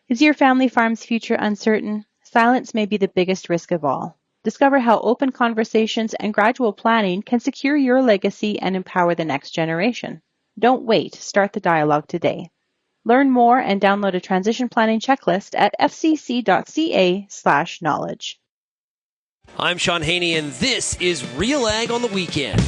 Is your family farm's future uncertain? Silence may be the biggest risk of all. Discover how open conversations and gradual planning can secure your legacy and empower the next generation. Don't wait. Start the dialogue today. Learn more and download a transition planning checklist at fcc.ca/knowledge. I'm Shaun Haney, and this is RealAg on the Weekend.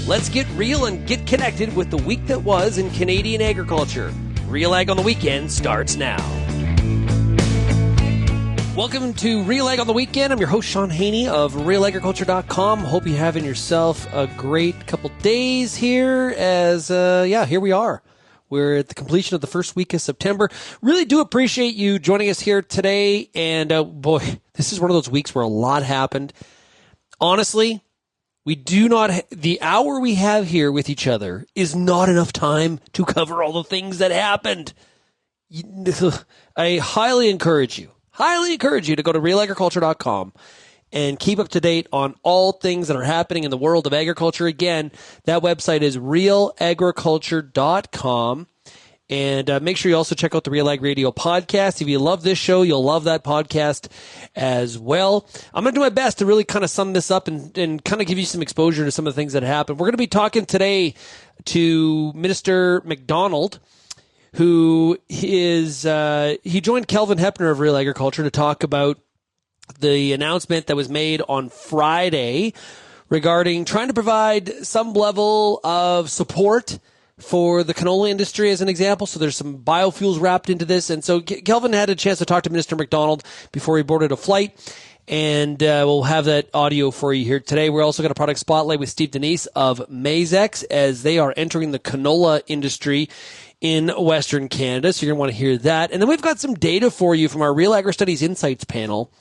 Let's get real and get connected with the week that was in Canadian agriculture. RealAg on the Weekend starts now. Welcome to RealAg on the Weekend. I'm your host, Shaun Haney of RealAgriculture.com. Hope you're having yourself a great couple days here as, here we are. We're at the completion of the first week of September. Really do appreciate you joining us here today. And, this is one of those weeks where a lot happened. Honestly, we do not, the hour we have here with each other is not enough time to cover all the things that happened. I highly encourage you to go to RealAgriculture.com and keep up to date on all things that are happening in the world of agriculture. Again, that website is RealAgriculture.com. And make sure you also check out the RealAg Radio podcast. If you love this show, you'll love that podcast as well. I'm going to do my best to really kind of sum this up and kind of give you some exposure to some of the things that happened. We're going to be talking today to Minister MacDonald, who is he joined Kelvin Heppner of RealAgriculture to talk about the announcement that was made on Friday regarding trying to provide some level of support for the canola industry as an example. So there's some biofuels wrapped into this. And so Kelvin had a chance to talk to Minister MacDonald before he boarded a flight. And we'll have that audio for you here today. We're also got a product spotlight with Denys of Maizex as they are entering the canola industry in Western Canada. So you're going to want to hear that. And then we've got some data for you from our Real Agri Studies Insights panel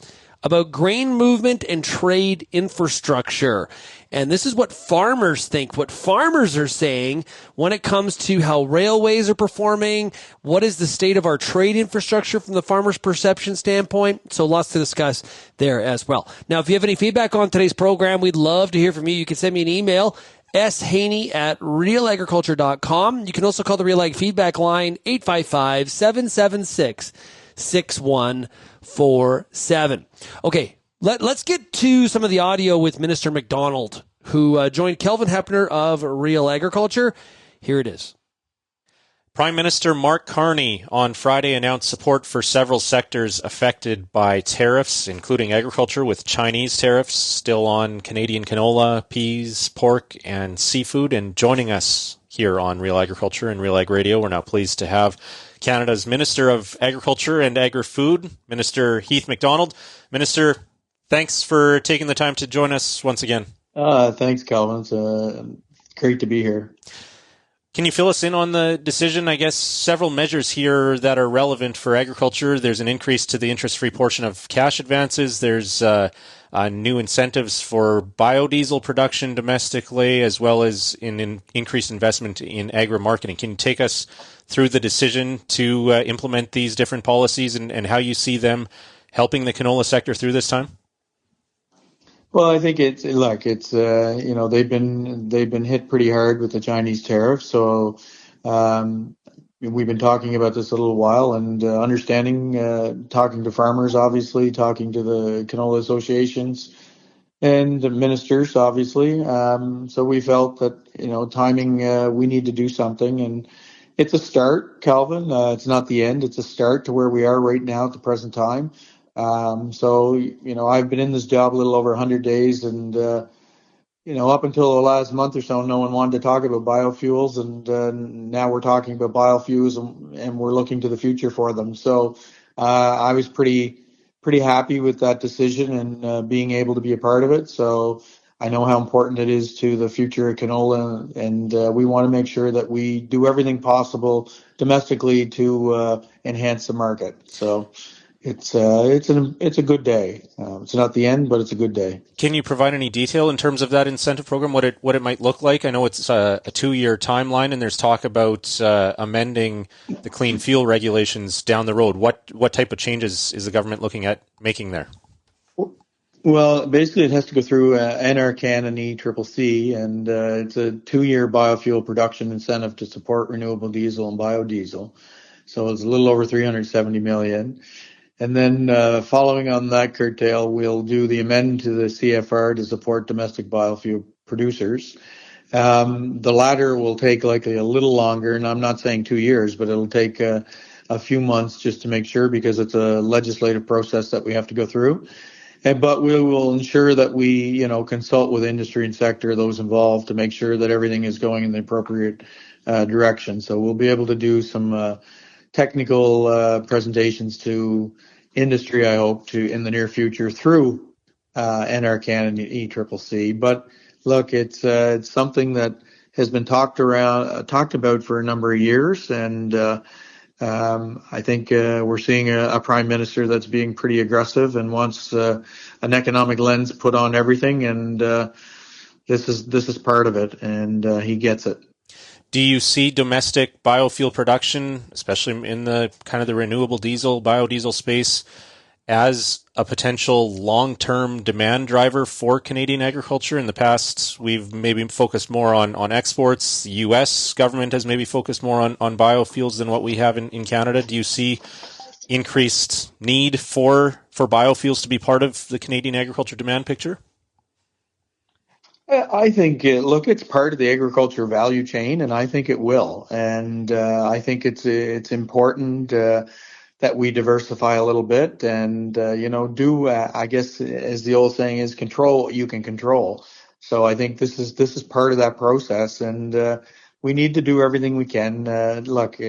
about grain movement and trade infrastructure. And this is what farmers think, what farmers are saying when it comes to how railways are performing, what is the state of our trade infrastructure from the farmer's perception standpoint. So lots to discuss there as well. Now, if you have any feedback on today's program, we'd love to hear from you. You can send me an email, shaney@realagriculture.com. You can also call the RealAg feedback line, 855-776-6147. Okay, let's get to some of the audio with Minister MacDonald, who joined Kelvin Heppner of RealAgriculture. Here it is. Prime Minister Mark Carney on Friday announced support for several sectors affected by tariffs, including agriculture, with Chinese tariffs still on Canadian canola, peas, pork, and seafood. And joining us here on Real Agriculture and RealAg Radio, we're now pleased to have Canada's Minister of Agriculture and Agri-Food, Minister Heath MacDonald. Minister, thanks for taking the time to join us once again. Thanks, Kelvin. It's great to be here. Can you fill us in on the decision? I guess several measures here that are relevant for agriculture. There's an increase to the interest-free portion of cash advances. There's new incentives for biodiesel production domestically, as well as increased investment in agri-marketing. Can you take us through the decision to implement these different policies and how you see them helping the canola sector through this time? Well, I think they've been hit pretty hard with the Chinese tariffs. So we've been talking about this a little while and talking to farmers, obviously, talking to the canola associations and the ministers, obviously. So we felt that, timing, we need to do something. And it's a start, Calvin. It's not the end. It's a start to where we are right now at the present time. I've been in this job a little over 100 days and, up until the last month or so, no one wanted to talk about biofuels. And now we're talking about biofuels and we're looking to the future for them. So I was pretty happy with that decision and being able to be a part of it. So I know how important it is to the future of canola, and we want to make sure that we do everything possible domestically to enhance the market. So it's a good day. It's not the end, but it's a good day. Can you provide any detail in terms of that incentive program? What it might look like? I know it's a 2-year timeline, and there's talk about amending the clean fuel regulations down the road. What type of changes is the government looking at making there? Well, basically, it has to go through NRCan and ECCC, and it's a 2-year biofuel production incentive to support renewable diesel and biodiesel. So it's a little over 370 million. And then following on that curtail, we'll do the amendment to the CFR to support domestic biofuel producers. The latter will take likely a little longer, and I'm not saying 2 years, but it'll take a few months just to make sure, because it's a legislative process that we have to go through. But we will ensure that we, consult with industry and sector, those involved, to make sure that everything is going in the appropriate direction. So we'll be able to do some technical presentations to industry, I hope, in the near future through NRCan and ECCC. But look, it's something that has been talked about for a number of years, and I think we're seeing a prime minister that's being pretty aggressive and wants an economic lens put on everything, and this is part of it, and he gets it. Do you see domestic biofuel production, especially in the kind of the renewable diesel, biodiesel space, as a potential long-term demand driver for Canadian agriculture? In the past, we've maybe focused more on exports. The U.S. government has maybe focused more on biofuels than what we have in Canada. Do you see increased need for biofuels to be part of the Canadian agriculture demand picture? I think, look, it's part of the agriculture value chain, and I think it will. And I think it's important that we diversify a little bit, and I guess, as the old saying is, control what you can control. So I think this is part of that process, and we need to do everything we can. Look,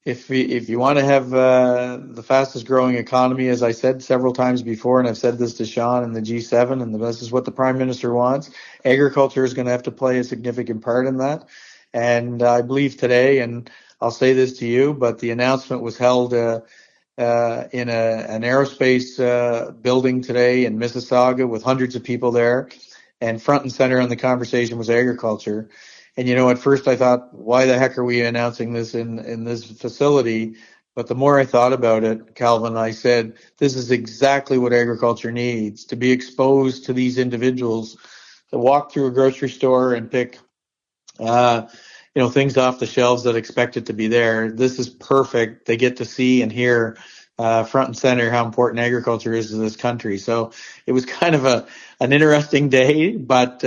if you want to have the fastest growing economy, as I said several times before, and I've said this to Shaun and the G7, and this is what the Prime Minister wants, agriculture is going to have to play a significant part in that. And I believe today, and I'll say this to you, but the announcement was held in an aerospace building today in Mississauga with hundreds of people there, and front and center on the conversation was agriculture. And, at first I thought, why the heck are we announcing this in this facility? But the more I thought about it, Kelvin, I said, this is exactly what agriculture needs, to be exposed to these individuals, to walk through a grocery store and pick, things off the shelves that expect it to be there. This is perfect. They get to see and hear front and center how important agriculture is to this country. So it was kind of an interesting day, but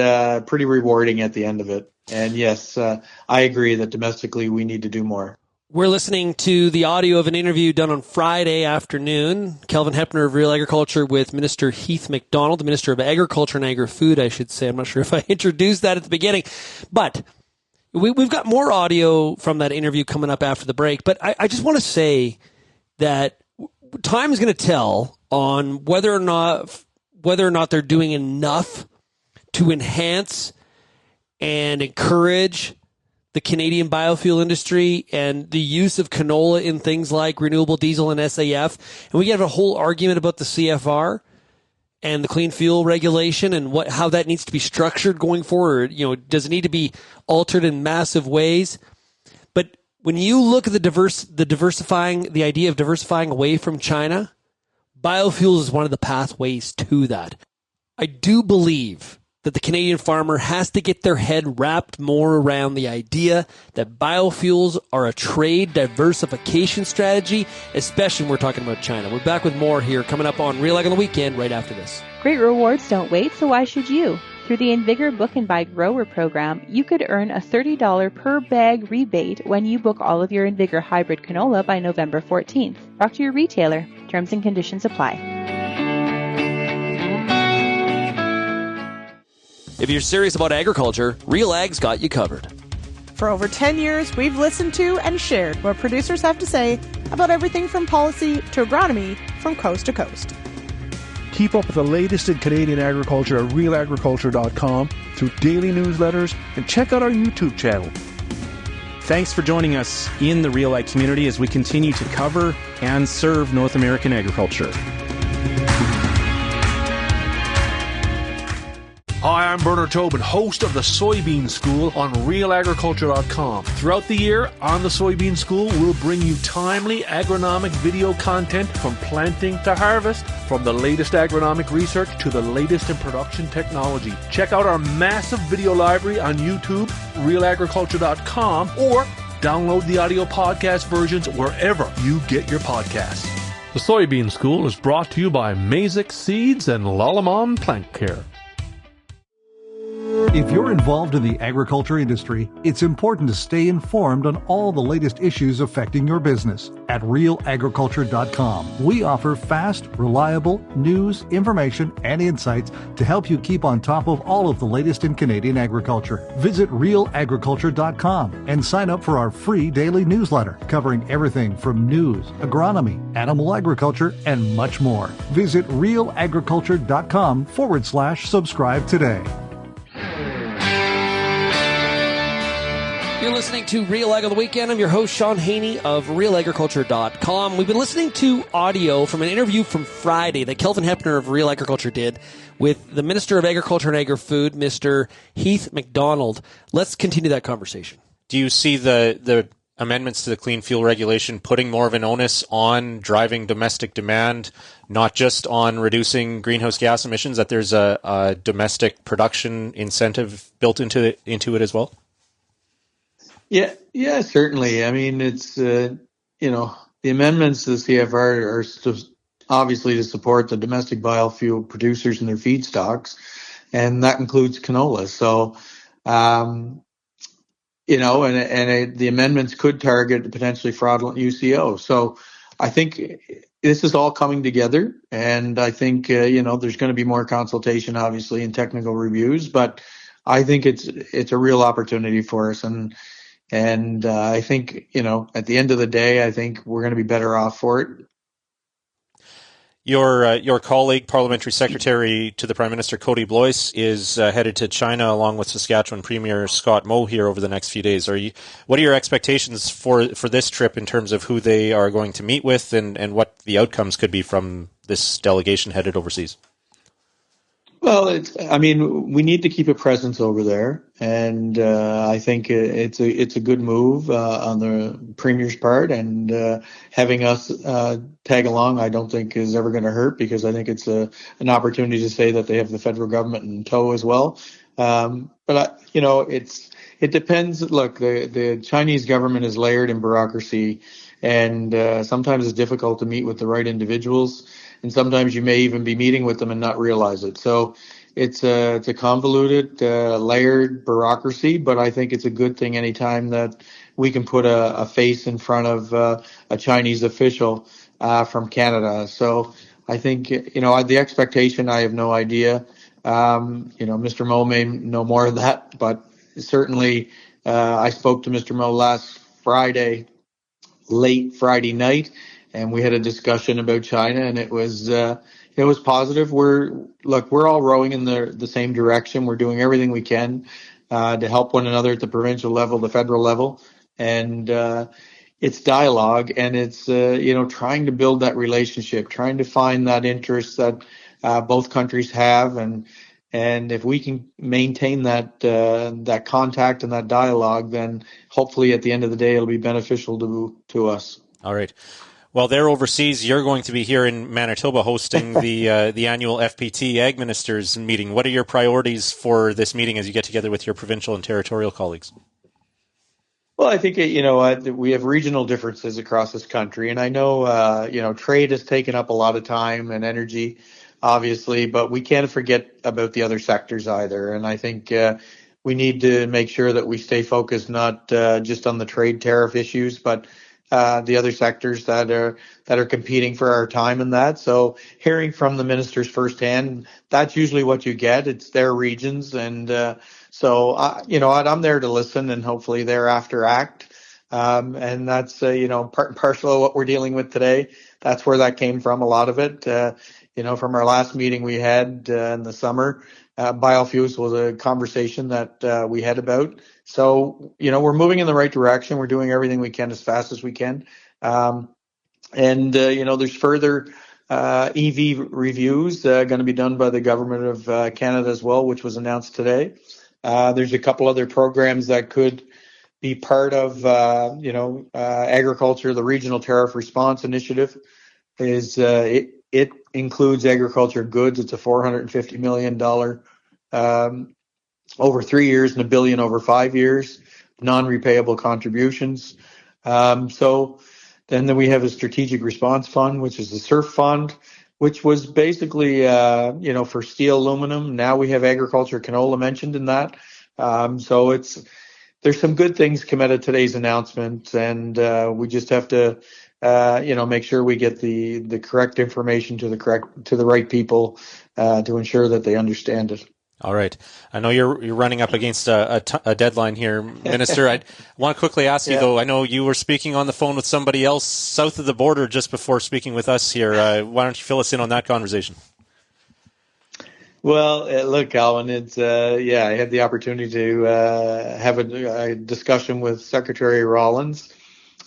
pretty rewarding at the end of it. And yes, I agree that domestically we need to do more. We're listening to the audio of an interview done on Friday afternoon. Kelvin Heppner of RealAgriculture with Minister Heath MacDonald, the Minister of Agriculture and Agri-Food, I should say. I'm not sure if I introduced that at the beginning. But we've got more audio from that interview coming up after the break. But I just want to say that time is going to tell on whether or not they're doing enough to enhance and encourage the Canadian biofuel industry and the use of canola in things like renewable diesel and SAF. And we have a whole argument about the CFR and the clean fuel regulation and how that needs to be structured going forward. Does it need to be altered in massive ways? But when you look at the idea of diversifying away from China, biofuels is one of the pathways to that. I do believe that the Canadian farmer has to get their head wrapped more around the idea that biofuels are a trade diversification strategy, especially when we're talking about China. We're back with more here coming up on RealAg on the Weekend right after this. Great rewards don't wait, so why should you? Through the Invigor Book and Buy Grower program, you could earn a $30 per bag rebate when you book all of your Invigor hybrid canola by November 14th. Talk to your retailer. Terms and conditions apply. If you're serious about agriculture, RealAg's got you covered. For over 10 years, we've listened to and shared what producers have to say about everything from policy to agronomy from coast to coast. Keep up with the latest in Canadian agriculture at RealAgriculture.com through daily newsletters and check out our YouTube channel. Thanks for joining us in the RealAg community as we continue to cover and serve North American agriculture. Hi, I'm Bernard Tobin, host of the Soybean School on RealAgriculture.com. Throughout the year, on the Soybean School, we'll bring you timely agronomic video content from planting to harvest, from the latest agronomic research to the latest in production technology. Check out our massive video library on YouTube, RealAgriculture.com, or download the audio podcast versions wherever you get your podcasts. The Soybean School is brought to you by Maizex Seeds and Lalamon Plant Care. If you're involved in the agriculture industry, it's important to stay informed on all the latest issues affecting your business. At RealAgriculture.com, we offer fast, reliable news, information, and insights to help you keep on top of all of the latest in Canadian agriculture. Visit RealAgriculture.com and sign up for our free daily newsletter covering everything from news, agronomy, animal agriculture, and much more. Visit RealAgriculture.com/subscribe today. You're listening to Real Ag on the Weekend. I'm your host, Shaun Haney of RealAgriculture.com. We've been listening to audio from an interview from Friday that Kelvin Heppner of Real Agriculture did with the Minister of Agriculture and Agri-Food, Mr. Heath MacDonald. Let's continue that conversation. Do you see the amendments to the Clean Fuel Regulation putting more of an onus on driving domestic demand, not just on reducing greenhouse gas emissions, that there's a domestic production incentive built into it as well? Yeah, certainly. I mean, it's, the amendments to the CFR are obviously to support the domestic biofuel producers and their feedstocks, and that includes canola. So, the amendments could target potentially fraudulent UCO. So I think this is all coming together, and I think, there's going to be more consultation, obviously, and technical reviews, but I think it's a real opportunity for us. And I think, at the end of the day, I think we're going to be better off for it. Your colleague, Parliamentary Secretary to the Prime Minister, Cody Blois, is headed to China along with Saskatchewan Premier Scott Moe here over the next few days. What are your expectations for this trip in terms of who they are going to meet with and what the outcomes could be from this delegation headed overseas? Well, we need to keep a presence over there, and I think it's a good move on the Premier's part, and having us tag along, I don't think is ever going to hurt, because I think it's an opportunity to say that they have the federal government in tow as well. But it depends. Look, the Chinese government is layered in bureaucracy, and sometimes it's difficult to meet with the right individuals. And sometimes you may even be meeting with them and not realize it. So it's a convoluted, layered bureaucracy, but I think it's a good thing anytime that we can put a face in front of a Chinese official from Canada. So I think, the expectation, I have no idea. Mr. Moe may know more of that, but certainly I spoke to Mr. Moe last Friday, late Friday night, and we had a discussion about China, and it was positive. We're all rowing in the same direction. We're doing everything we can to help one another at the provincial level, the federal level, and it's dialogue, and it's trying to build that relationship, trying to find that interest that both countries have, and if we can maintain that contact and that dialogue, then hopefully at the end of the day it'll be beneficial to us. All right. Well, they're overseas. You're going to be here in Manitoba hosting the annual FPT Ag Ministers meeting. What are your priorities for this meeting as you get together with your provincial and territorial colleagues? Well, I think, we have regional differences across this country, and I know, trade has taken up a lot of time and energy, obviously, but we can't forget about the other sectors either. And I think we need to make sure that we stay focused not just on the trade tariff issues, but the other sectors that are competing for our time in that. So hearing from the ministers firsthand, that's usually what you get. It's their regions. And so I'm there to listen and hopefully thereafter act. And that's, part and parcel of what we're dealing with today. That's where that came from, a lot of it. From our last meeting we had in the summer, biofuels was a conversation that we had about. So, we're moving in the right direction. We're doing everything we can as fast as we can. There's further EV reviews going to be done by the government of Canada as well, which was announced today. There's a couple other programs that could be part of, agriculture. The Regional Tariff Response Initiative is it includes agriculture goods. It's a $450 million over 3 years and $1 billion over 5 years, non-repayable contributions. So then we have a strategic response fund, which is the SURF fund, which was basically, for steel, aluminum. Now we have agriculture canola mentioned in that. So there's some good things come out of today's announcement, and we just have to, make sure we get the correct information to the right people to ensure that they understand it. All right. I know you're running up against a deadline here, Minister. I want to quickly ask you, though, I know you were speaking on the phone with somebody else south of the border just before speaking with us here. Why don't you fill us in on that conversation? Well, look, Calvin, it's, I had the opportunity to have a discussion with Secretary Rollins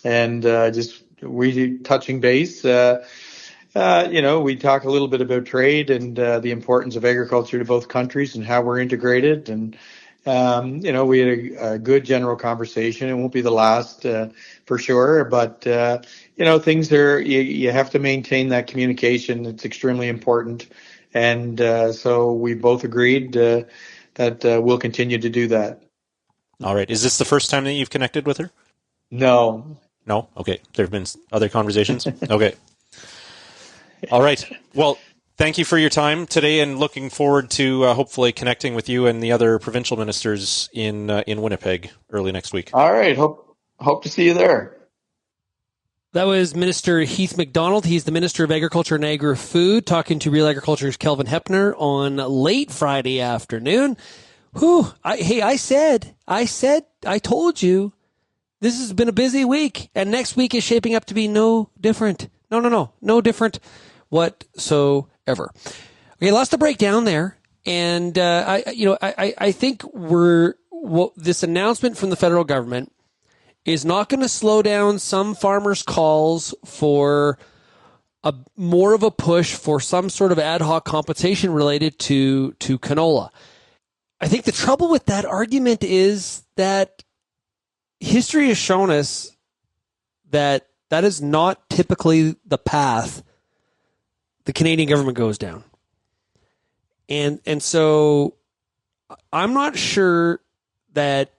and just really touching base. We talk a little bit about trade and the importance of agriculture to both countries and how we're integrated. And, we had a good general conversation. It won't be the last for sure. But, things you have to maintain that communication. It's extremely important. And so we both agreed that we'll continue to do that. All right. Is this the first time that you've connected with her? No. No? Okay. There have been other conversations? Okay. All right. Well, thank you for your time today, and looking forward to hopefully connecting with you and the other provincial ministers in Winnipeg early next week. All right. Hope to see you there. That was Minister Heath MacDonald. He's the Minister of Agriculture and Agri-Food, talking to RealAgriculture's Kelvin Heppner on late Friday afternoon. I told you this has been a busy week, and next week is shaping up to be no different. No different whatsoever. Okay, lots to break down there, and I think this announcement from the federal government is not going to slow down some farmers' calls for more of a push for some sort of ad hoc compensation related to canola. I think the trouble with that argument is that history has shown us that is not typically the path the Canadian government goes down. And so I'm not sure that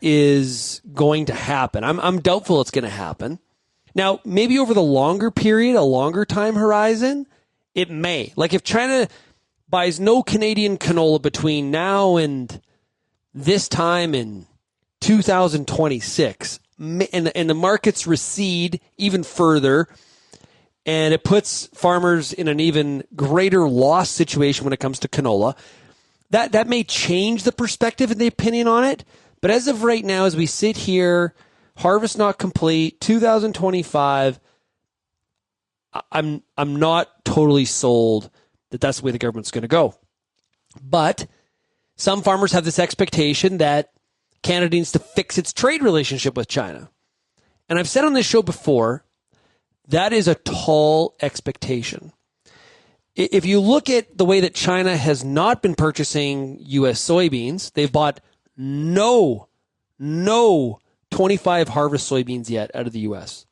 is going to happen. I'm doubtful it's going to happen. Now, maybe over the longer period, a longer time horizon, it may. Like if China buys no Canadian canola between now and this time in 2026, and the markets recede even further, and it puts farmers in an even greater loss situation when it comes to canola, that may change the perspective and the opinion on it. But as of right now, as we sit here, harvest not complete, 2025, I'm not totally sold that that's the way the government's going to go. But some farmers have this expectation that Canada needs to fix its trade relationship with China. And I've said on this show before, that is a tall expectation. If you look at the way that China has not been purchasing U.S. soybeans, they've bought no 25 harvest soybeans yet out of the U.S.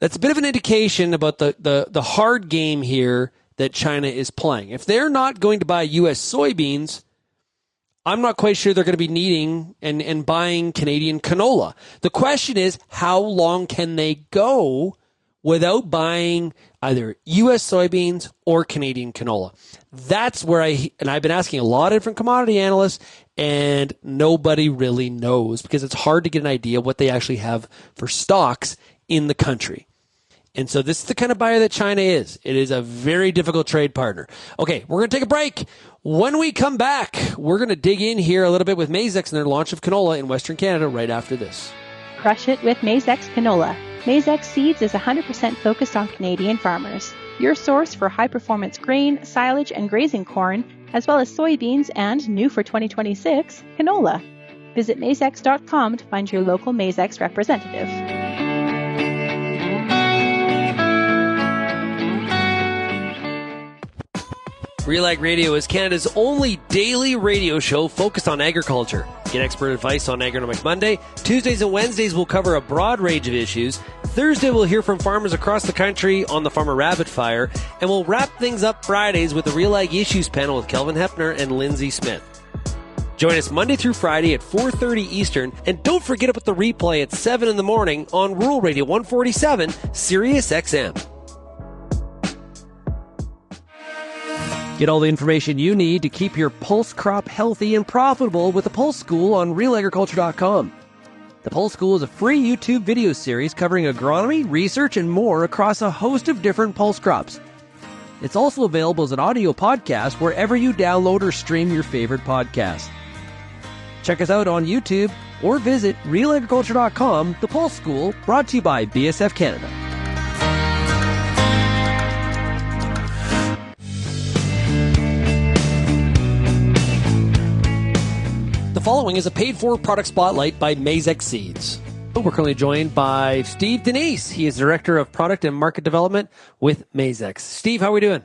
That's a bit of an indication about the hard game here that China is playing. If they're not going to buy U.S. soybeans, I'm not quite sure they're going to be needing and buying Canadian canola. The question is, how long can they go without buying either U.S. soybeans or Canadian canola? That's where I've been asking a lot of different commodity analysts, and nobody really knows because it's hard to get an idea what they actually have for stocks in the country. And so this is the kind of buyer that China is. It is a very difficult trade partner. Okay, we're going to take a break. When we come back, we're going to dig in here a little bit with Maizex and their launch of canola in Western Canada right after this. Crush it with Maizex canola. Maizex Seeds is 100% focused on Canadian farmers. Your source for high-performance grain, silage, and grazing corn, as well as soybeans and, new for 2026, canola. Visit Maizex.com to find your local Maizex representative. RealAg Radio is Canada's only daily radio show focused on agriculture. Get expert advice on Agronomic Monday. Tuesdays and Wednesdays will cover a broad range of issues. Thursday we'll hear from farmers across the country on the Farmer Rapid Fire. And we'll wrap things up Fridays with the RealAg Issues panel with Kelvin Heppner and Lindsay Smith. Join us Monday through Friday at 4:30 Eastern. And don't forget about the replay at 7 in the morning on Rural Radio 147, Sirius XM. Get all the information you need to keep your pulse crop healthy and profitable with the Pulse School on RealAgriculture.com. The Pulse School is a free YouTube video series covering agronomy, research, and more across a host of different pulse crops. It's also available as an audio podcast wherever you download or stream your favorite podcast. Check us out on YouTube or visit RealAgriculture.com. The Pulse School, brought to you by BSF Canada. The following is a paid-for product spotlight by Maizex Seeds. We're currently joined by Steve Denys. He is Director of Product and Market Development with Maizex. Steve, how are we doing?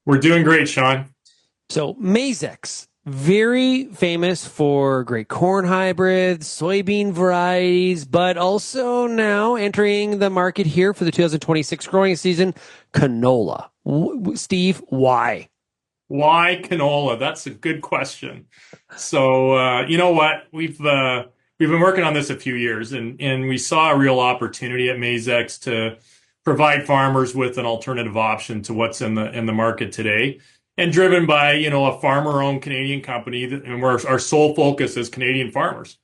We're doing great, Shaun. So Maizex, very famous for great corn hybrids, soybean varieties, but also now entering the market here for the 2026 growing season, canola. Steve, why? Why canola? That's a good question. So, you know what? We've been working on this a few years, and we saw a real opportunity at Maizex to provide farmers with an alternative option to what's in the market today, and driven by, a farmer-owned Canadian company, and where our sole focus is Canadian farmers.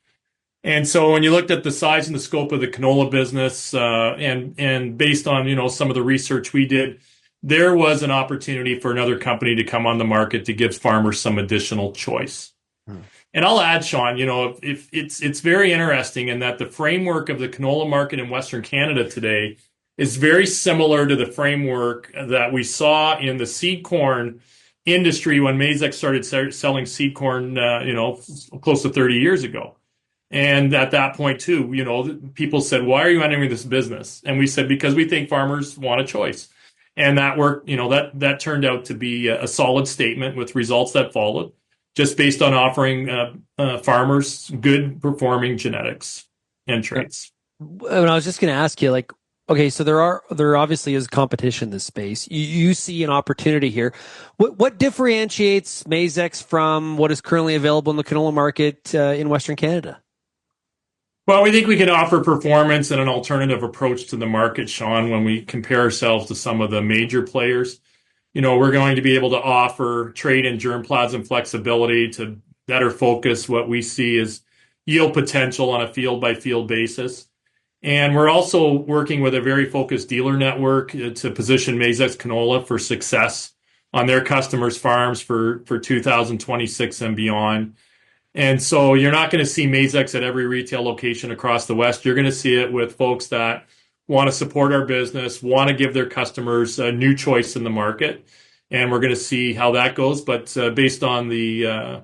And so when you looked at the size and the scope of the canola business, and based on, some of the research we did, there was an opportunity for another company to come on the market to give farmers some additional choice. And I'll add, Shaun, if it's very interesting in that the framework of the canola market in Western Canada today is very similar to the framework that we saw in the seed corn industry when Maizex started selling seed corn, close to 30 years ago. And at that point, too, people said, why are you entering this business? And we said, because we think farmers want a choice. And that worked, that turned out to be a solid statement with results that followed, just based on offering farmers good performing genetics and traits. And I was just going to ask you, okay, so there obviously is competition in this space. You see an opportunity here. What differentiates Maizex from what is currently available in the canola market in Western Canada? Well, we think we can offer performance and an alternative approach to the market, Shaun, when we compare ourselves to some of the major players. We're going to be able to offer trait and germplasm flexibility to better focus what we see as yield potential on a field-by-field basis. And we're also working with a very focused dealer network to position Maizex canola for success on their customers' farms for 2026 and beyond. And so you're not going to see Maizex at every retail location across the West. You're going to see it with folks that want to support our business, want to give their customers a new choice in the market. And we're going to see how that goes. But based on the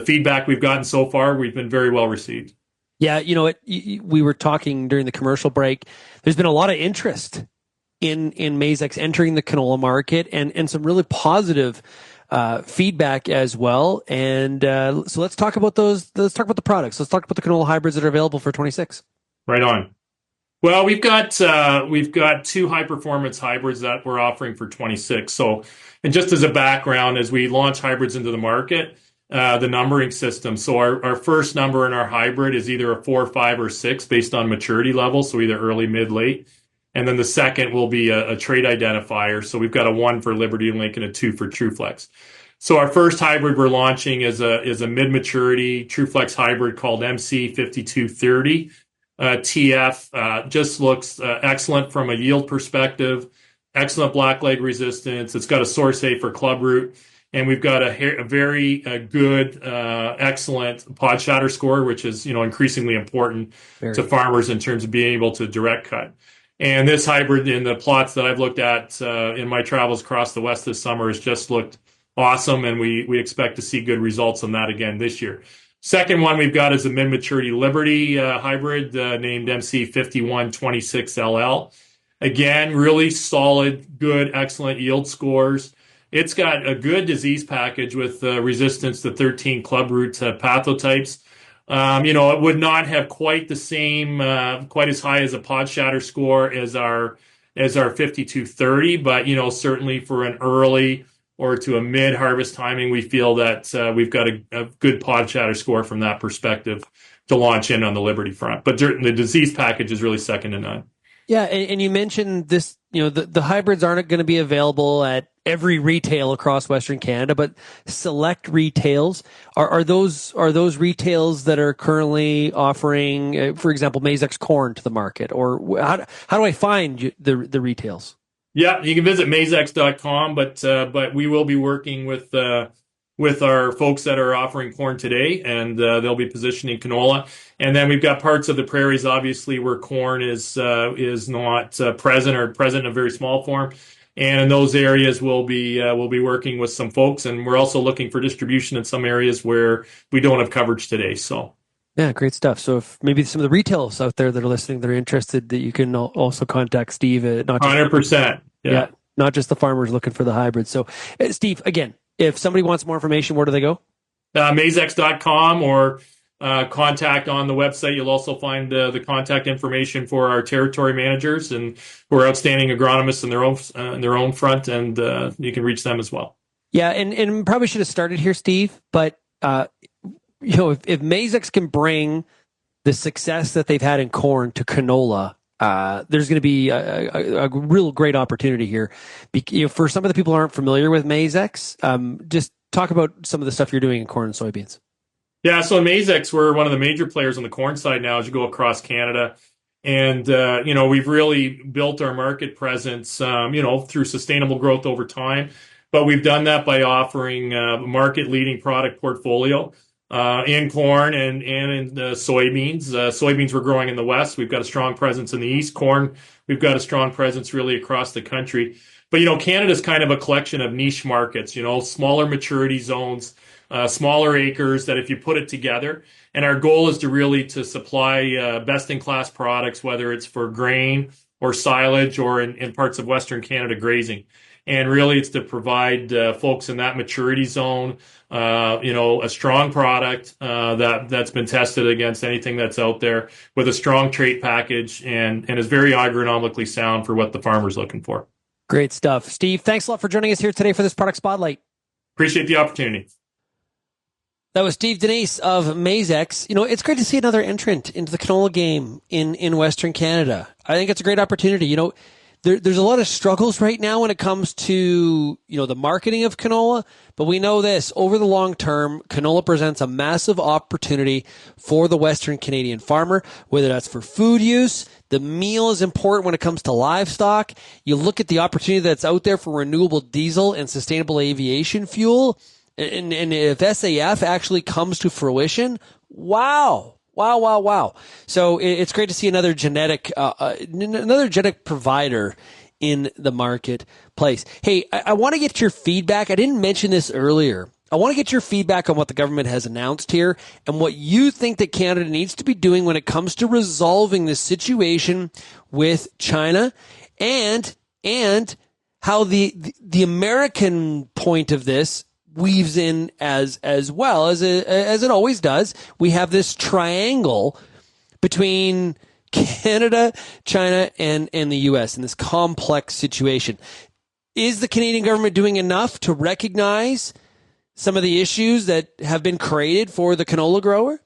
feedback we've gotten so far, we've been very well received. Yeah, we were talking during the commercial break. There's been a lot of interest in Maizex entering the canola market and some really positive feedback as well. And so let's talk about those. Let's talk about the products. Let's talk about the canola hybrids that are available for 26. Right on. Well, we've got two high performance hybrids that we're offering for 26. So, and just as a background, as we launch hybrids into the market, the numbering system. So our first number in our hybrid is either a 4, 5, or 6 based on maturity level. So either early, mid, late. And then the second will be a trait identifier. So we've got a 1 for Liberty Link and a 2 for TrueFlex. So our first hybrid we're launching is a mid-maturity TrueFlex hybrid called MC5230. TF just looks excellent from a yield perspective, excellent blackleg resistance. It's got a source A for clubroot, and we've got a very good, excellent pod shatter score, which is increasingly important to farmers in terms of being able to direct cut. And this hybrid in the plots that I've looked at in my travels across the West this summer has just looked awesome, and we expect to see good results on that again this year. Second one we've got is a mid-maturity Liberty hybrid named MC5126LL. Again, really solid, good, excellent yield scores. it's got a good disease package with resistance to 13 clubroot pathotypes. It would not have quite the same, quite as high as a pod shatter score as our 5230, but certainly for an early or to a mid-harvest timing, we feel that we've got a good pod shatter score from that perspective to launch in on the Liberty front. But the disease package is really second to none. Yeah, and you mentioned this, the hybrids aren't going to be available at every retail across Western Canada, but select retails. Are those retails that are currently offering, for example, Maizex corn to the market? Or how do I find the retails? Yeah, you can visit Maizex.com, but we will be working with our folks that are offering corn today, and they'll be positioning canola. And then we've got parts of the prairies, obviously, where corn is not present or present in a very small form. And in those areas, we'll be working with some folks, and we're also looking for distribution in some areas where we don't have coverage today. So. Yeah, great stuff. So if maybe some of the retailers out there that are listening that are interested, that you can also contact Steve. Not just 100%. Yeah, not just the farmers looking for the hybrids. So, Steve, again, if somebody wants more information, where do they go? Maizex.com or contact on the website. You'll also find the contact information for our territory managers and who are outstanding agronomists in their own front, and you can reach them as well. Yeah, and probably should have started here, Steve, but if Maizex can bring the success that they've had in corn to canola, there's going to be a real great opportunity here. For some of the people who aren't familiar with Maizex, just talk about some of the stuff you're doing in corn and soybeans. Yeah, so in Maizex, we're one of the major players on the corn side now as you go across Canada. And, we've really built our market presence, through sustainable growth over time. But we've done that by offering a market-leading product portfolio in corn and in soybeans. Soybeans we're growing in the West. We've got a strong presence in the East. Corn, we've got a strong presence really across the country. But, Canada's kind of a collection of niche markets, smaller maturity zones, smaller acres that if you put it together. And our goal is to supply best-in-class products, whether it's for grain or silage or in parts of Western Canada grazing. And really it's to provide folks in that maturity zone, a strong product that's been tested against anything that's out there with a strong trait package and is very agronomically sound for what the farmer's looking for. Great stuff. Steve, thanks a lot for joining us here today for this product spotlight. Appreciate the opportunity. That was Steve Denys of Maizex. It's great to see another entrant into the canola game in Western Canada. I think it's a great opportunity. There's a lot of struggles right now when it comes to, the marketing of canola, but we know this, over the long term, canola presents a massive opportunity for the Western Canadian farmer, whether that's for food use. The meal is important when it comes to livestock. You look at the opportunity that's out there for renewable diesel and sustainable aviation fuel. And if SAF actually comes to fruition, wow. So it's great to see another genetic provider in the marketplace. Hey, I want to get your feedback. I didn't mention this earlier. I want to get your feedback on what the government has announced here and what you think that Canada needs to be doing when it comes to resolving this situation with China and how the American point of this weaves in as well as it always does. We have this triangle between Canada, China, and the U.S. in this complex situation. Is the Canadian government doing enough to recognize some of the issues that have been created for the canola grower?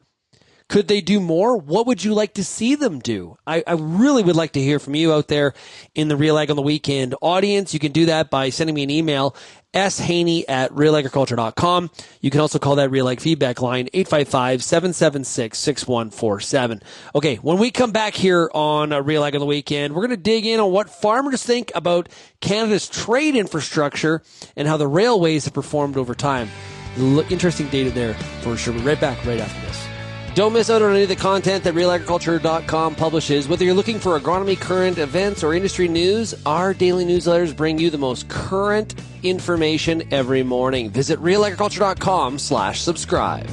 Could they do more? What would you like to see them do? I really would like to hear from you out there in the RealAg on the Weekend audience. You can do that by sending me an email, shaney@realagriculture.com. You can also call that RealAg feedback line, 855-776-6147. Okay, when we come back here on RealAg on the Weekend, we're going to dig in on what farmers think about Canada's trade infrastructure and how the railways have performed over time. Interesting data there for sure. We'll be right back right after this. Don't miss out on any of the content that RealAgriculture.com publishes. Whether you're looking for agronomy, current events, or industry news, our daily newsletters bring you the most current information every morning. Visit RealAgriculture.com/subscribe.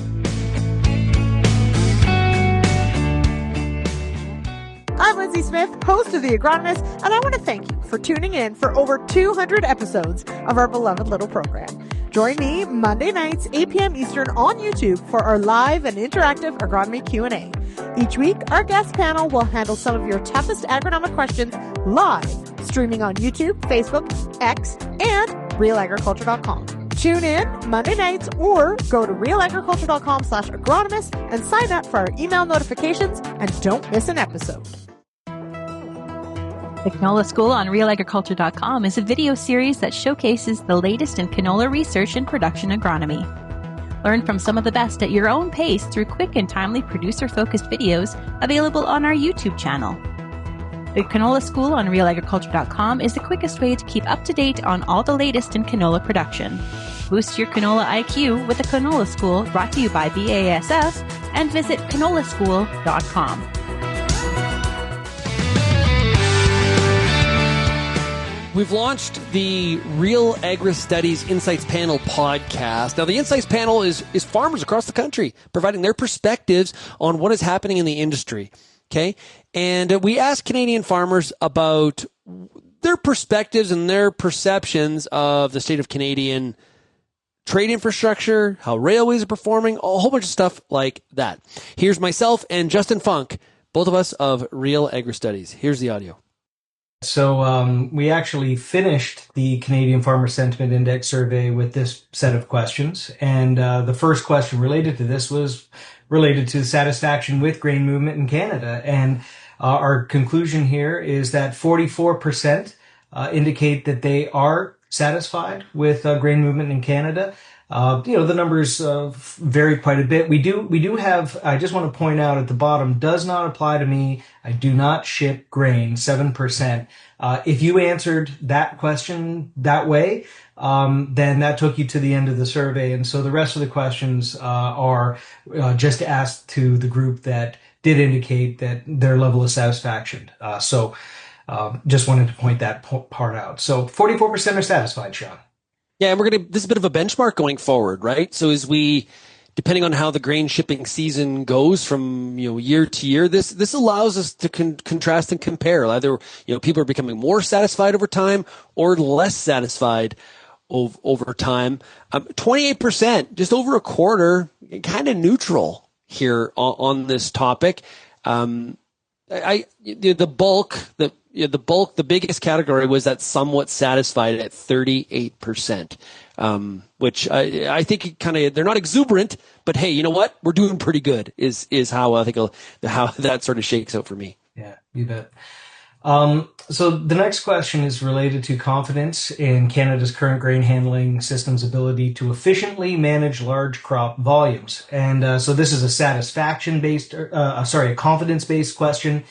I'm with Mackenzie Smith, host of The Agronomist, and I want to thank you for tuning in for over 200 episodes of our beloved little program. Join me Monday nights, 8 p.m. Eastern on YouTube for our live and interactive agronomy Q&A. Each week, our guest panel will handle some of your toughest agronomic questions live, streaming on YouTube, Facebook, X, and RealAgriculture.com. Tune in Monday nights or go to realagriculture.com/agronomist and sign up for our email notifications and don't miss an episode. The Canola School on RealAgriculture.com is a video series that showcases the latest in canola research and production agronomy. Learn from some of the best at your own pace through quick and timely producer-focused videos available on our YouTube channel. The Canola School on RealAgriculture.com is the quickest way to keep up to date on all the latest in canola production. Boost your canola IQ with the Canola School, brought to you by BASF, and visit canolaschool.com. We've launched the Real Agri Studies Insights Panel podcast. Now, the Insights Panel is farmers across the country providing their perspectives on what is happening in the industry. Okay. And we asked Canadian farmers about their perspectives and their perceptions of the state of Canadian trade infrastructure, how railways are performing, a whole bunch of stuff like that. Here's myself and Justin Funk, both of us of Real Agri Studies. Here's the audio. So we actually finished the Canadian Farmer Sentiment Index survey with this set of questions. And the first question related to this was related to satisfaction with grain movement in Canada. And our conclusion here is that 44% indicate that they are satisfied with grain movement in Canada. The numbers vary quite a bit. We do have, I just want to point out at the bottom, does not apply to me. I do not ship grain, 7%. If you answered that question that way, then that took you to the end of the survey. And so the rest of the questions are just asked to the group that did indicate that their level of satisfaction. Just wanted to point that part out. So 44% are satisfied, Shaun. Yeah, and this is a bit of a benchmark going forward, right? So as we, depending on how the grain shipping season goes from, year to year, this allows us to contrast and compare. Either, people are becoming more satisfied over time or less satisfied over time. 28%, just over a quarter, kind of neutral here on this topic. The biggest category was that somewhat satisfied at 38%, which I think they're not exuberant, but hey, you know what? We're doing pretty good is how I think how that sort of shakes out for me. Yeah, you bet. So the next question is related to confidence in Canada's current grain handling system's ability to efficiently manage large crop volumes. And so this is a confidence-based question.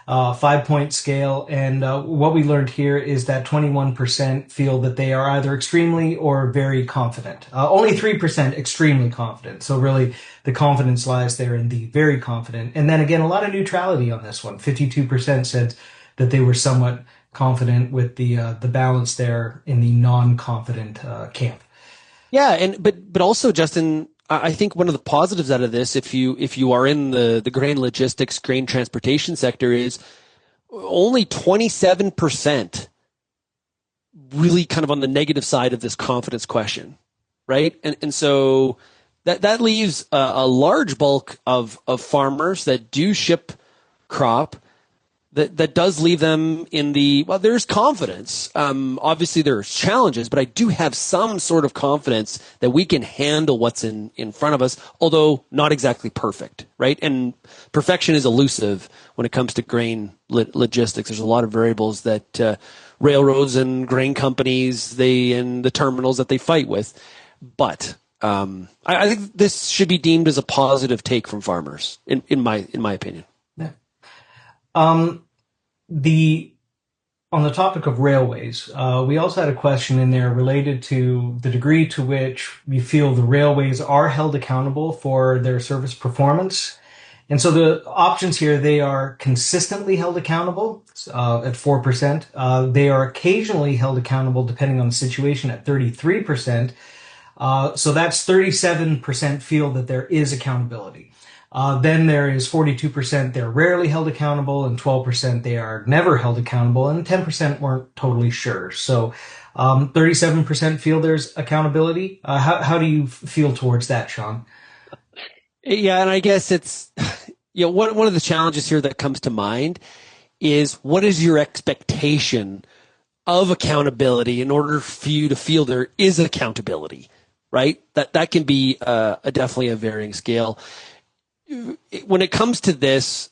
5-point scale. And what we learned here is that 21% feel that they are either extremely or very confident. Only 3% extremely confident. So really the confidence lies there in the very confident. And then again, a lot of neutrality on this one. 52% said that they were somewhat confident, with the balance there in the non-confident camp. Yeah, but also, Justin, I think one of the positives out of this, if you are in the grain logistics, grain transportation sector, is only 27% really kind of on the negative side of this confidence question, right? And so that leaves a large bulk of farmers that do ship crop. That does leave them in there's confidence. Obviously there's challenges, but I do have some sort of confidence that we can handle what's in front of us, although not exactly perfect, right? And perfection is elusive when it comes to grain logistics. There's a lot of variables that railroads and grain companies, and the terminals that they fight with. But I think this should be deemed as a positive take from farmers, in my opinion. Yeah. On the topic of railways, we also had a question in there related to the degree to which we feel the railways are held accountable for their service performance. And so the options here, they are consistently held accountable at 4%. They are occasionally held accountable depending on the situation at 33%. So that's 37% feel that there is accountability. Then there is 42% they're rarely held accountable, and 12% they are never held accountable, and 10% weren't totally sure. So 37% feel there's accountability. How do you feel towards that, Shaun? Yeah, and I guess it's, one of the challenges here that comes to mind is, what is your expectation of accountability in order for you to feel there is accountability, right? That can be definitely a varying scale. When it comes to this,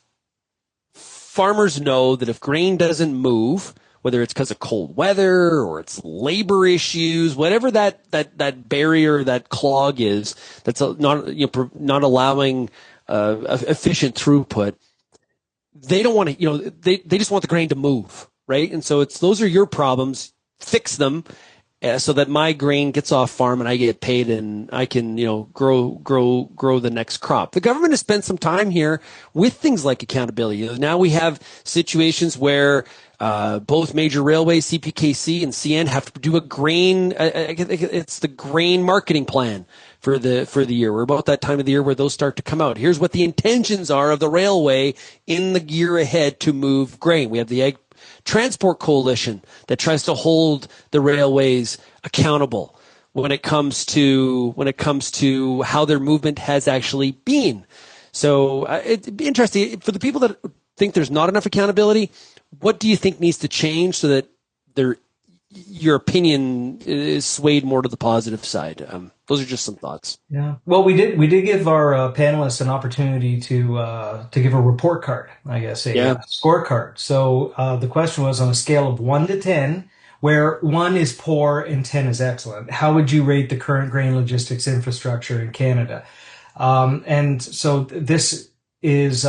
farmers know that if grain doesn't move, whether it's because of cold weather or it's labor issues, whatever that barrier, that clog is, that's not allowing efficient throughput, they don't want to, they just want the grain to move, right? And so those are your problems. Fix them so that my grain gets off farm and I get paid and I can, grow the next crop. The government has spent some time here with things like accountability. Now we have situations where both major railways, CPKC and CN, have to do a grain. It's the grain marketing plan for the year. We're about that time of the year where those start to come out. Here's what the intentions are of the railway in the year ahead to move grain. We have the Ag Transport Coalition that tries to hold the railways accountable when it comes to how their movement has actually been. So it'd be interesting for the people that think there's not enough accountability. What do you think needs to change so that your opinion is swayed more to the positive side? Those are just some thoughts. Yeah. Well, we did give our panelists an opportunity to give a report card, I guess, a scorecard. So the question was, on a scale of 1 to 10, where 1 is poor and 10 is excellent, how would you rate the current grain logistics infrastructure in Canada? And so this is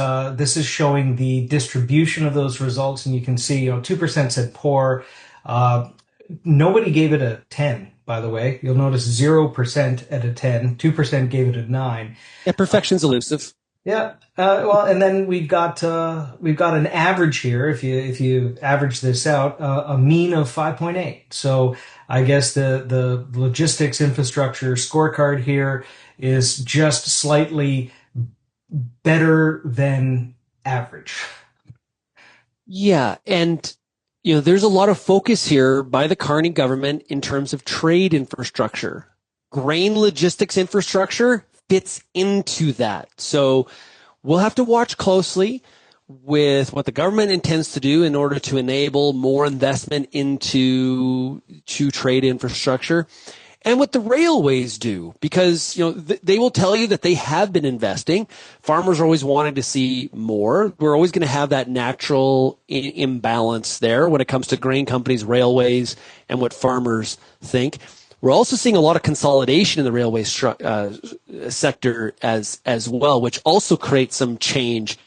showing the distribution of those results, and you can see, 2% said poor. Nobody gave it a 10, by the way. You'll notice 0% at a 10, 2% gave it a 9. Yeah, perfection's elusive. Yeah. Well, and then we've got an average here. If you average this out, a mean of 5.8. So I guess the logistics infrastructure scorecard here is just slightly better than average. Yeah, and there's a lot of focus here by the Carney government in terms of trade infrastructure. Grain logistics infrastructure fits into that. So we'll have to watch closely with what the government intends to do in order to enable more investment into trade infrastructure, and what the railways do, because they will tell you that they have been investing. Farmers are always wanting to see more. We're always going to have that natural imbalance there when it comes to grain companies, railways, and what farmers think. We're also seeing a lot of consolidation in the railway sector as well, which also creates some change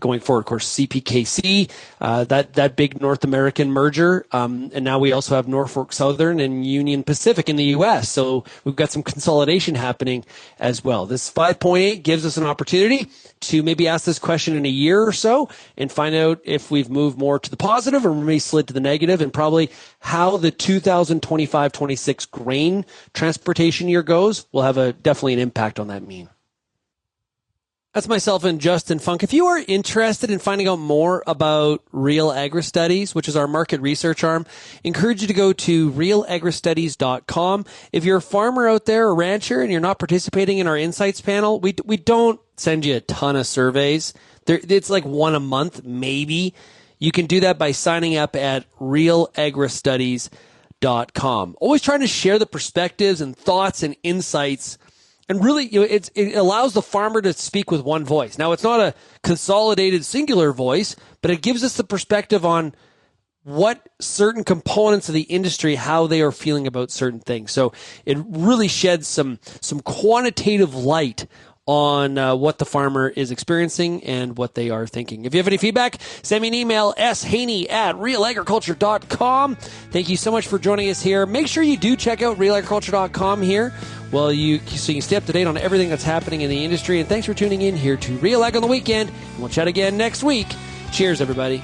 going forward. Of course, CPKC, that big North American merger, and now we also have Norfolk Southern and Union Pacific in the U.S. So we've got some consolidation happening as well. This 5.8 gives us an opportunity to maybe ask this question in a year or so and find out if we've moved more to the positive or maybe slid to the negative, and probably how the 2025-26 grain transportation year goes will have definitely an impact on that mean. That's myself and Justin Funk. If you are interested in finding out more about Real Agri Studies, which is our market research arm, encourage you to go to realagristudies.com. If you're a farmer out there, a rancher, and you're not participating in our insights panel, we don't send you a ton of surveys. It's like one a month, maybe. You can do that by signing up at realagristudies.com. Always trying to share the perspectives and thoughts and insights. And really, it allows the farmer to speak with one voice. Now, it's not a consolidated singular voice, but it gives us the perspective on what certain components of the industry, how they are feeling about certain things. So it really sheds some quantitative light on what the farmer is experiencing and what they are thinking. If you have any feedback, send me an email, shaney@realagriculture.com. Thank you so much for joining us here. Make sure you do check out realagriculture.com here. So you can stay up to date on everything that's happening in the industry. And thanks for tuning in here to Real Ag on the Weekend. And we'll chat again next week. Cheers, everybody.